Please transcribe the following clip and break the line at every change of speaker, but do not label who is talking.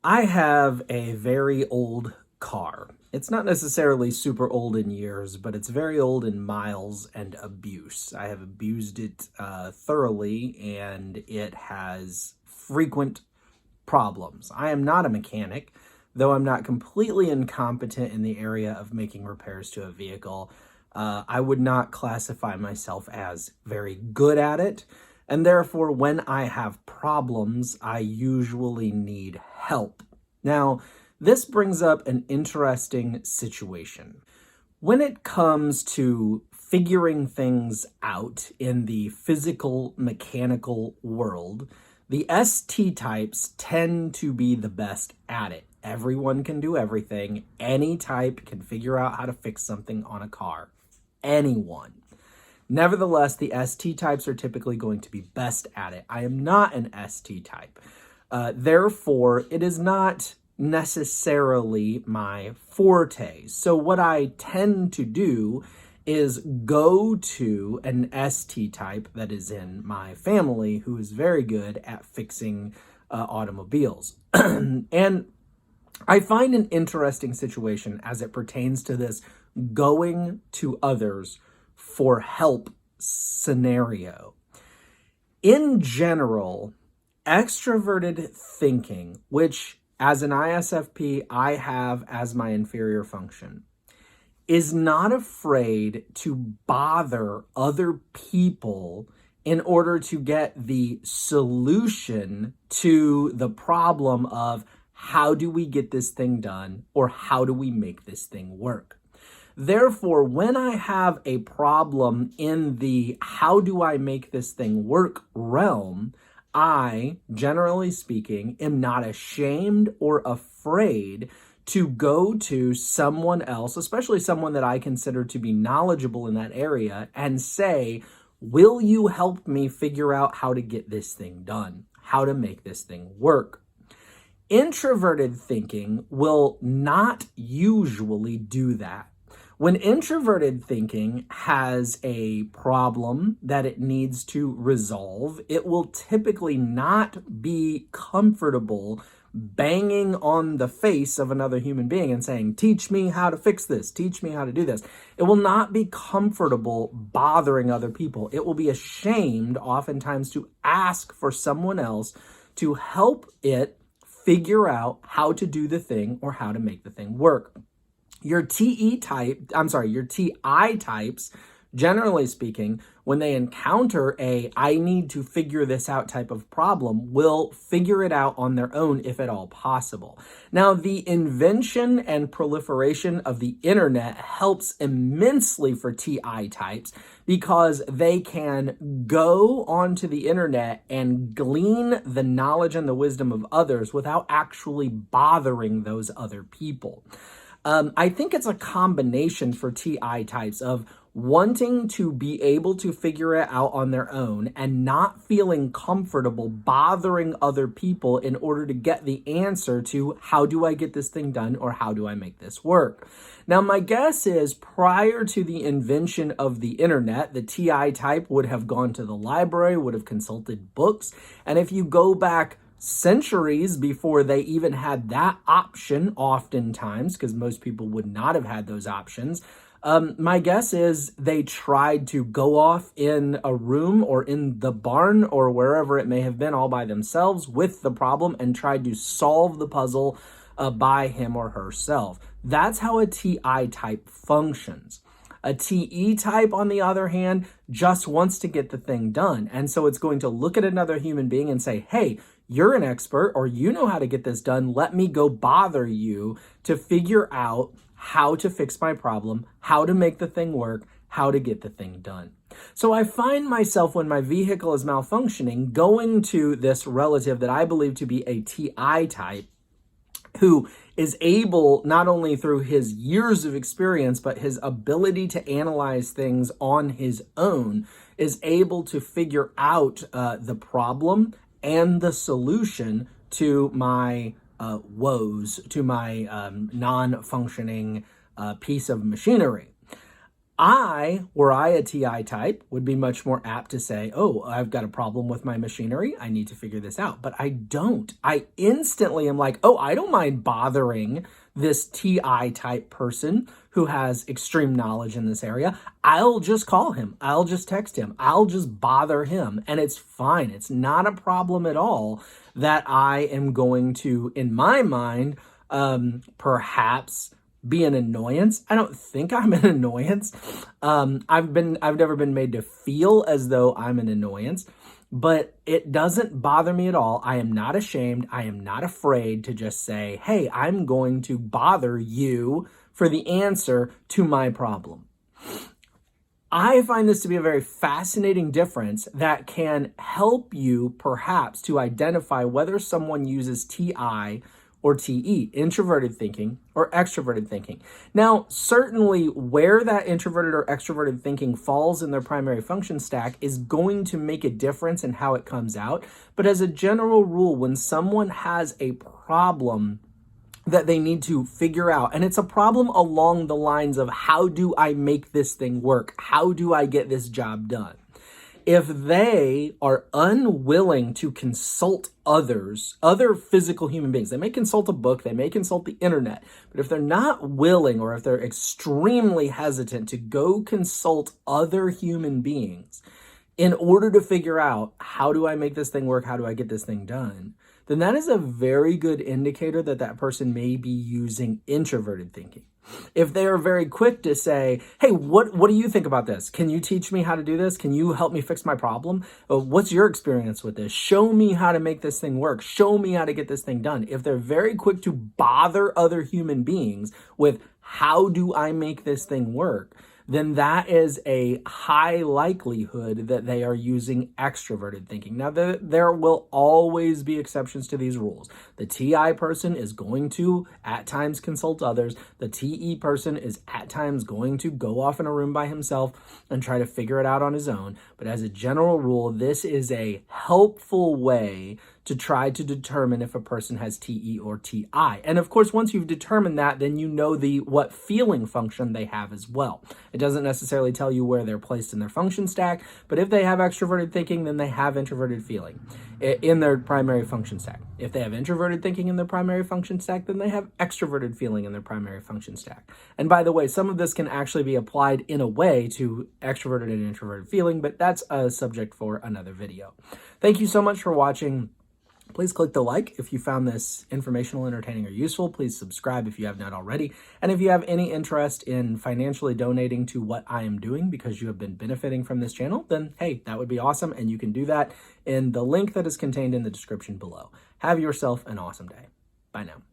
I have a very old car. It's not necessarily super old in years, but it's very old in miles and abuse. I have abused it thoroughly, and it has frequent problems. I am not a mechanic, though I'm not completely incompetent in the area of making repairs to a vehicle. I would not classify myself as very good at it. And therefore, when I have problems, I usually need help. Now, this brings up an interesting situation. When it comes to figuring things out in the physical, mechanical world, the ST types tend to be the best at it. Everyone can do everything. Any type can figure out how to fix something on a car. Anyone. Nevertheless, the ST types are typically going to be best at it. I am not an ST type. Therefore, it is not necessarily my forte. So what I tend to do is go to an ST type that is in my family who is very good at fixing automobiles. And I find an interesting situation as it pertains to this going to others for help scenario. In general, extroverted thinking, which as an ISFP I have as my inferior function, is not afraid to bother other people in order to get the solution to the problem of how do we get this thing done or how do we make this thing work. Therefore, when I have a problem in the how do I make this thing work realm, I, generally speaking, am not ashamed or afraid to go to someone else, especially someone that I consider to be knowledgeable in that area, and say, will you help me figure out how to get this thing done, how to make this thing work? Introverted thinking will not usually do that. When introverted thinking has a problem that it needs to resolve, it will typically not be comfortable banging on the face of another human being and saying, teach me how to fix this, teach me how to do this. It will not be comfortable bothering other people. It will be ashamed oftentimes to ask for someone else to help it figure out how to do the thing or how to make the thing work. Your TI types, generally speaking, when they encounter a I need to figure this out type of problem, will figure it out on their own if at all possible. Now, the invention and proliferation of the internet helps immensely for TI types because they can go onto the internet and glean the knowledge and the wisdom of others without actually bothering those other people. I think it's a combination for TI types of wanting to be able to figure it out on their own and not feeling comfortable bothering other people in order to get the answer to how do I get this thing done or how do I make this work. Now, my guess is prior to the invention of the internet, the TI type would have gone to the library, would have consulted books, and if you go back centuries before they even had that option, oftentimes, because most people would not have had those options, my guess is they tried to go off in a room or in the barn or wherever it may have been all by themselves with the problem and tried to solve the puzzle by him or herself. That's how a TI type functions. A TE type, on the other hand, just wants to get the thing done. And so it's going to look at another human being and say, hey, you're an expert or you know how to get this done. Let me go bother you to figure out how to fix my problem, how to make the thing work, how to get the thing done. So I find myself when my vehicle is malfunctioning going to this relative that I believe to be a TI type who is able, not only through his years of experience, but his ability to analyze things on his own, is able to figure out the problem and the solution to my woes, to my non-functioning piece of machinery. Were I a TI type, would be much more apt to say, oh, I've got a problem with my machinery. I need to figure this out. But I don't. I instantly am like, oh, I don't mind bothering this TI type person who has extreme knowledge in this area. I'll just call him. I'll just text him. I'll just bother him. And it's fine. It's not a problem at all that I am going to, in my mind, perhaps be an annoyance. I don't think I'm an annoyance. I've never been made to feel as though I'm an annoyance, but it doesn't bother me at all. I am not ashamed. I am not afraid to just say, hey, I'm going to bother you for the answer to my problem. I find this to be a very fascinating difference that can help you perhaps to identify whether someone uses TI or TE, introverted thinking or extroverted thinking. Now, certainly where that introverted or extroverted thinking falls in their primary function stack is going to make a difference in how it comes out. But as a general rule, when someone has a problem that they need to figure out, and it's a problem along the lines of, how do I make this thing work? How do I get this job done? If they are unwilling to consult others, other physical human beings, they may consult a book, they may consult the internet, but if they're not willing, or if they're extremely hesitant to go consult other human beings in order to figure out, how do I make this thing work? How do I get this thing done? Then that is a very good indicator that that person may be using introverted thinking. If they are very quick to say, hey, what do you think about this? Can you teach me how to do this? Can you help me fix my problem? What's your experience with this? Show me how to make this thing work. Show me how to get this thing done. If they're very quick to bother other human beings with, how do I make this thing work? Then that is a high likelihood that they are using extroverted thinking. Now, there will always be exceptions to these rules. The TI person is going to, at times, consult others. The TE person is, at times, going to go off in a room by himself and try to figure it out on his own. But as a general rule, this is a helpful way to try to determine if a person has TE or TI. And of course, once you've determined that, then you know what feeling function they have as well. It doesn't necessarily tell you where they're placed in their function stack, but if they have extroverted thinking, then they have introverted feeling in their primary function stack. If they have introverted thinking in their primary function stack, then they have extroverted feeling in their primary function stack. And by the way, some of this can actually be applied in a way to extroverted and introverted feeling, but that's a subject for another video. Thank you so much for watching. Please click the like if you found this informational, entertaining, or useful. Please subscribe if you have not already. And if you have any interest in financially donating to what I am doing because you have been benefiting from this channel, then hey, that would be awesome. And you can do that in the link that is contained in the description below. Have yourself an awesome day. Bye now.